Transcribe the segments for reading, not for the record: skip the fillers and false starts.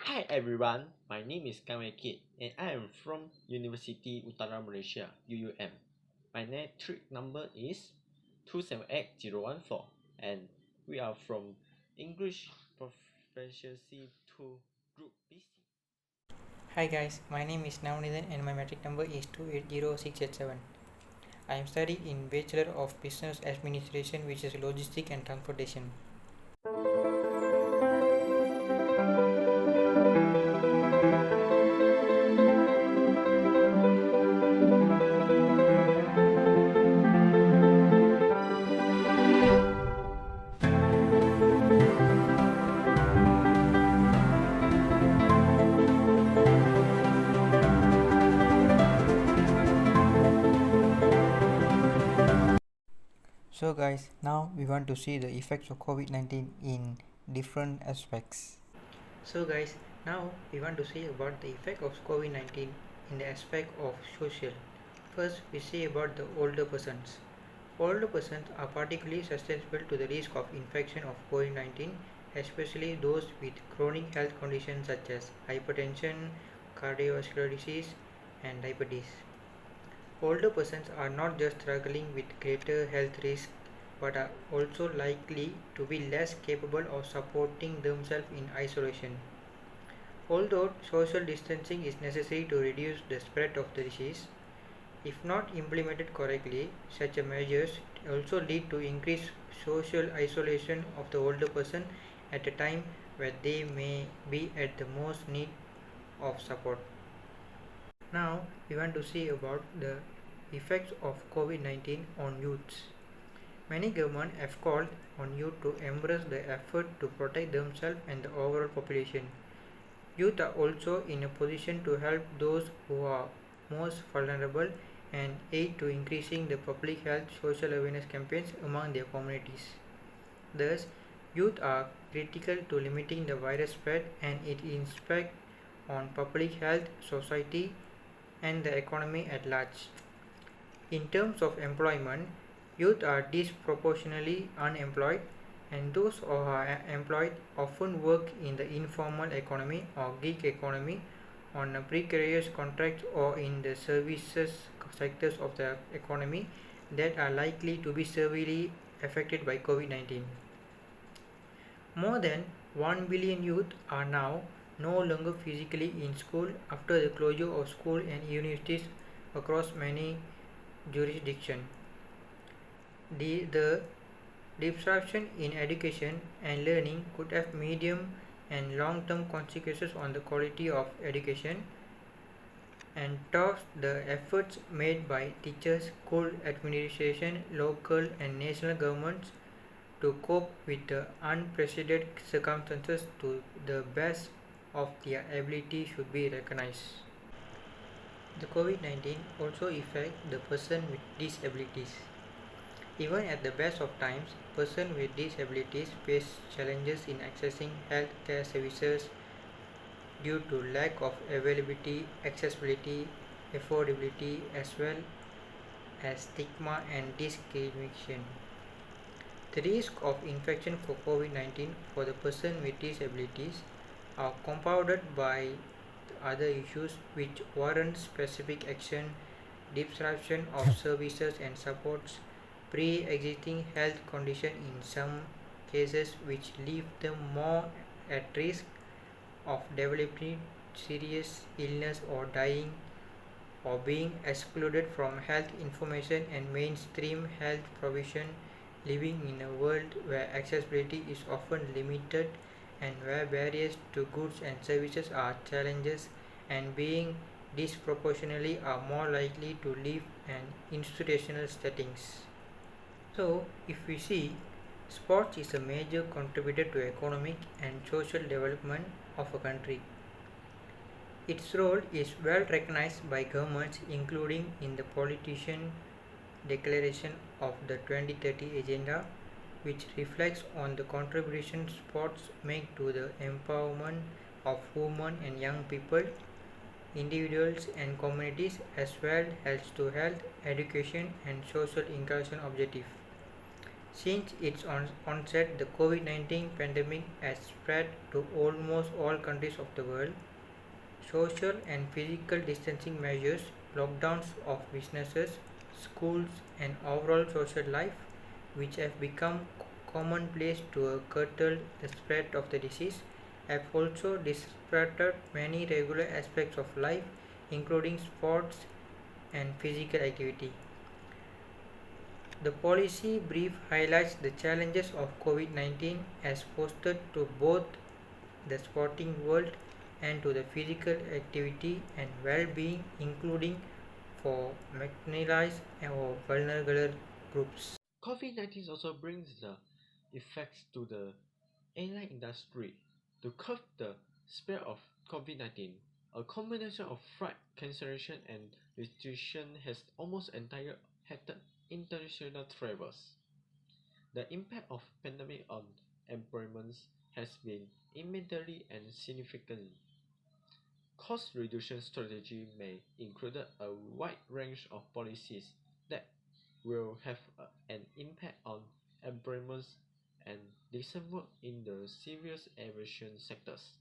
Hi everyone, my name is Kid and I am from University Utara Malaysia UUM. My metric number is 278014 and we are from English Proficiency 2 Group BC. Hi guys, my name is Navnithan and my metric number is 280687. I am studying in Bachelor of Business Administration, which is Logistics and Transportation. So guys, now we want to see the effects of COVID-19 in different aspects. So guys, now we want to see about the effect of COVID-19 in the aspect of social. First, we see about the older persons. Older persons are particularly susceptible to the risk of infection of COVID-19, especially those with chronic health conditions such as hypertension, cardiovascular disease, and diabetes. Older persons are not just struggling with greater health risks but are also likely to be less capable of supporting themselves in isolation. Although social distancing is necessary to reduce the spread of the disease, if not implemented correctly, such measures also lead to increased social isolation of the older person at a time where they may be at the most need of support. Now we want to see about the effects of COVID-19 on youths. Many governments have called on youth to embrace the effort to protect themselves and the overall population. Youth are also in a position to help those who are most vulnerable and aid to increasing the public health social awareness campaigns among their communities. Thus, youth are critical to limiting the virus spread and its impact on public health, society, and the economy at large. In terms of employment, youth are disproportionately unemployed, and those who are employed often work in the informal economy or gig economy on a precarious contracts or in the services sectors of the economy that are likely to be severely affected by COVID-19. More than 1 billion youth are now no longer physically in school after the closure of schools and universities across many jurisdictions. The disruption in education and learning could have medium and long-term consequences on the quality of education and thus the efforts made by teachers, school administration, local and national governments to cope with the unprecedented circumstances to the best of their ability should be recognized. The COVID-19 also affects the person with disabilities. Even at the best of times, persons with disabilities face challenges in accessing healthcare services due to lack of availability, accessibility, affordability, as well as stigma and discrimination. The risk of infection for COVID-19 for the person with disabilities are compounded by other issues which warrant specific action, disruption of services and supports, pre-existing health condition in some cases which leave them more at risk of developing serious illness or dying or being excluded from health information and mainstream health provision, living in a world where accessibility is often limited and where barriers to goods and services are challenges and being disproportionately are more likely to live in institutional settings. So, if we see, sports is a major contributor to economic and social development of a country. Its role is well recognized by governments, including in the Politician Declaration of the 2030 Agenda, which reflects on the contribution sports make to the empowerment of women and young people, individuals and communities, as well as to health, education and social inclusion objectives. Since its onset, the COVID-19 pandemic has spread to almost all countries of the world. Social and physical distancing measures, lockdowns of businesses, schools, and overall social life, which have become commonplace to curtail the spread of the disease, have also disrupted many regular aspects of life, including sports and physical activity. The policy brief highlights the challenges of COVID-19 as posed to both the sporting world and to the physical activity and well-being, including for marginalized or vulnerable groups. COVID-19 also brings the effects to the airline industry. To curb the spread of COVID-19, a combination of flight cancellation and restriction has almost entirely affected international travels. The impact of pandemic on employment has been immediate and significant. Cost reduction strategy may include a wide range of policies that will have an impact on employment and decent work in the civil aviation sectors.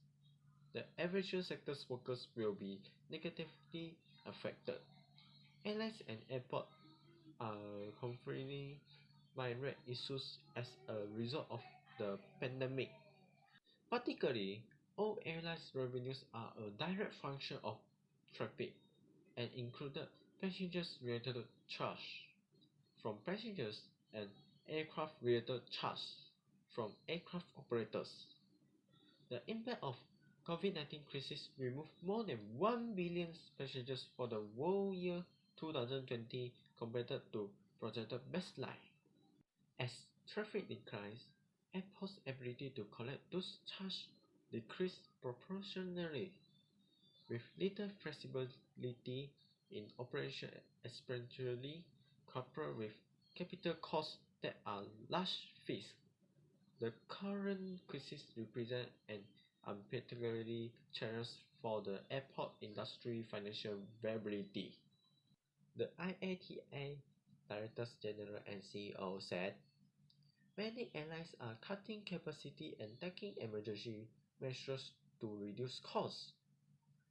The aviation sector's workers will be negatively affected. Airlines and airports are confronting myriad issues as a result of the pandemic. Particularly, all airlines revenues are a direct function of traffic and included passengers related charge from passengers and aircraft related charge from aircraft operators. The impact of COVID-19 crisis removed more than 1 billion passengers for the whole year 2020 compared to projected baseline. As traffic declines, airports' ability to collect those charges decreased proportionally, with little flexibility in operation, especially coupled with capital costs that are large fixed. The current crisis represents an unparticularly challenge for the airport industry financial viability. The IATA Director General and CEO said, many airlines are cutting capacity and taking emergency measures to reduce costs.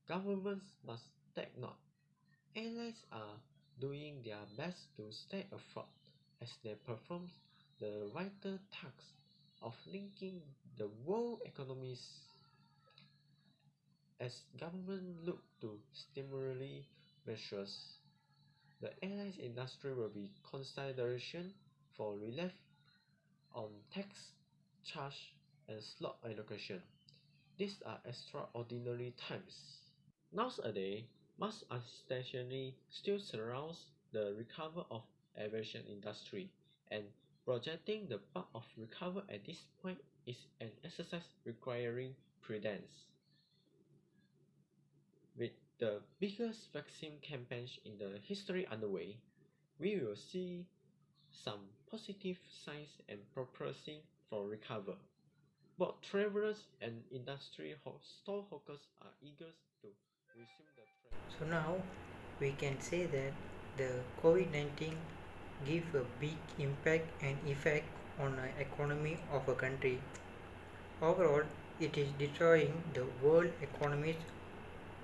Governments must take note. Airlines are doing their best to stay afloat as they perform the vital task of linking the world economies. As governments look to stimulate measures, the airlines industry will be consideration for relief on tax charge and slot allocation. These are extraordinary times. Nowadays, much uncertainty still surrounds the recovery of aviation industry, and projecting the path of recovery at this point is an exercise requiring prudence. With the biggest vaccine campaign in the history underway, we will see some positive signs and promising for recovery. Both travelers and industry storeholders are eager to resume the travel. So now we can say that the COVID-19 give a big impact and effect on the economy of a country. Overall, it is destroying the world economies.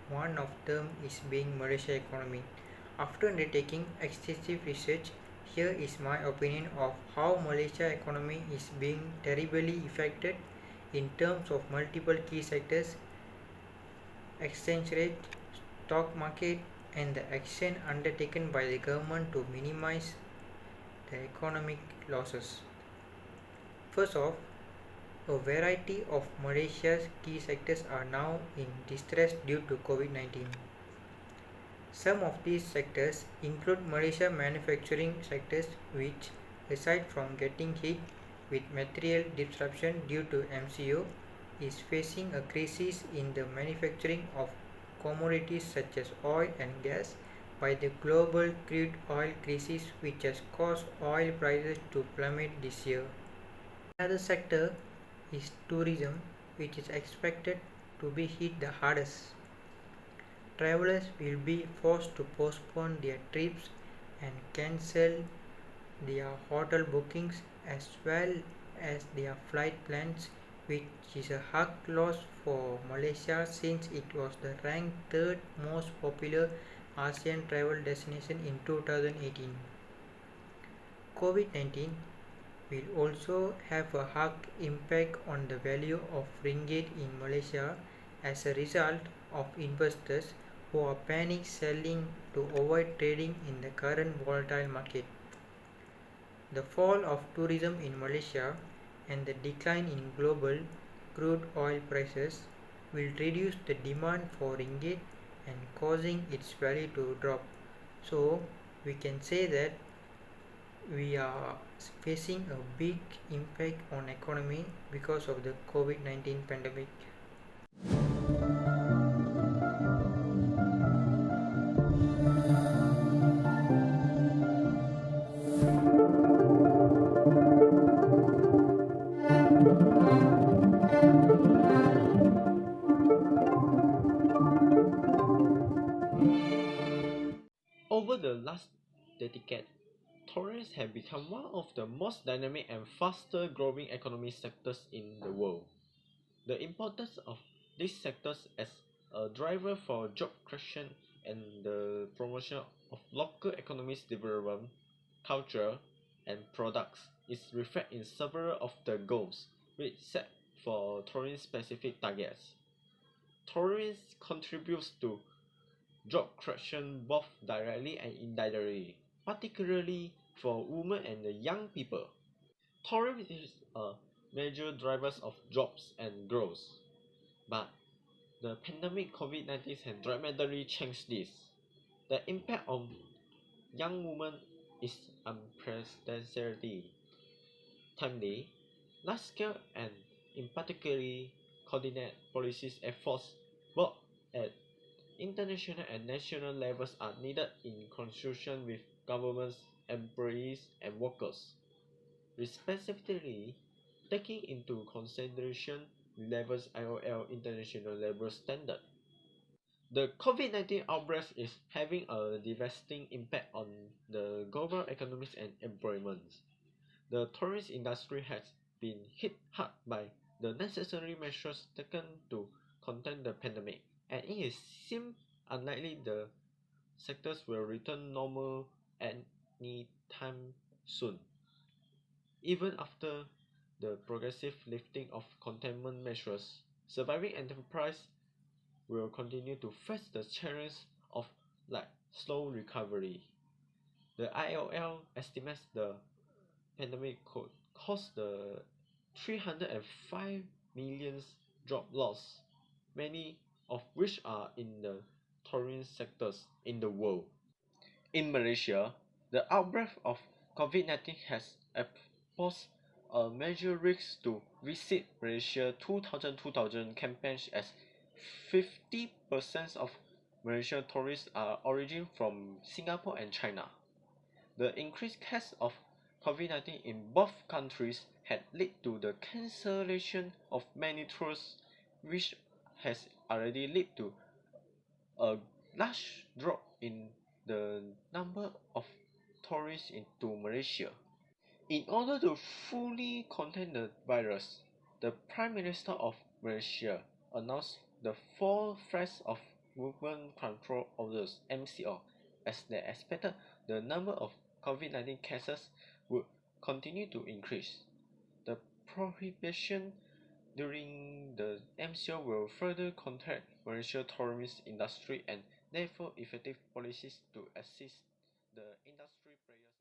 One of them is being Malaysia economy. After undertaking extensive research, here is my opinion of how Malaysia economy is being terribly affected in terms of multiple key sectors, exchange rate, stock market, and the action undertaken by the government to minimize the economic losses. First off, a variety of Malaysia's key sectors are now in distress due to COVID-19. Some of these sectors include Malaysia manufacturing sectors which, aside from getting hit with material disruption due to MCO, is facing a crisis in the manufacturing of commodities such as oil and gas by the global crude oil crisis which has caused oil prices to plummet this year. Another sector is tourism, which is expected to be hit the hardest. Travelers will be forced to postpone their trips and cancel their hotel bookings as well as their flight plans, which is a hard loss for Malaysia since it was the ranked third most popular ASEAN travel destination in 2018. COVID-19 will also have a hard impact on the value of ringgit in Malaysia as a result of investors who are panic selling to avoid trading in the current volatile market. The fall of tourism in Malaysia and the decline in global crude oil prices will reduce the demand for ringgit and causing its value to drop. So we can say that we are facing a big impact on economy because of the COVID-19 pandemic. Over the last decade, tourism have become one of the most dynamic and faster growing economic sectors in the world. The importance of these sectors as a driver for job creation and the promotion of local economic development, culture, and products is reflected in several of the goals which set for tourism-specific targets. Tourism contributes to job creation both directly and indirectly, particularly for women and the young people. Tourism is a major driver of jobs and growth, but the pandemic COVID-19 has dramatically changed this. The impact on young women is unprecedented, timely, large-scale, and in particularly coordinate policies efforts both at international and national levels are needed in conjunction with governments, employees, and workers, respectively, taking into consideration 11th ILO International Labour Standard. The COVID-19 outbreak is having a devastating impact on the global economics and employment. The tourism industry has been hit hard by the necessary measures taken to contain the pandemic, and it seems unlikely the sectors will return normal anytime soon. Even after the progressive lifting of containment measures, surviving enterprise will continue to face the challenge of slow recovery. The ILL estimates the pandemic could cause the 305 million job loss, many of which are in the tourism sectors in the world. In Malaysia, the outbreak of COVID-19 has posed a major risk to Visit Malaysia 2000 campaigns as 50% of Malaysian tourists are origin from Singapore and China. The increased case of COVID-19 in both countries had led to the cancellation of many tours, which has already led to a large drop in the number of tourists into Malaysia. In order to fully contain the virus, the Prime Minister of Malaysia announced the 4 Phase of Movement Control Orders (MCO), as they expected the number of COVID-19 cases would continue to increase. The prohibition during the MCO will further contract Malaysia's tourism industry and therefore effective policies to assist the industry players.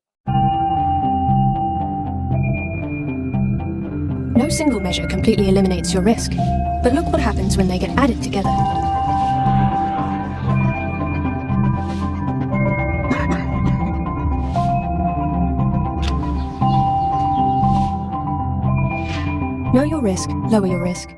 No single measure completely eliminates your risk, but look what happens when they get added together. Know your risk, lower your risk.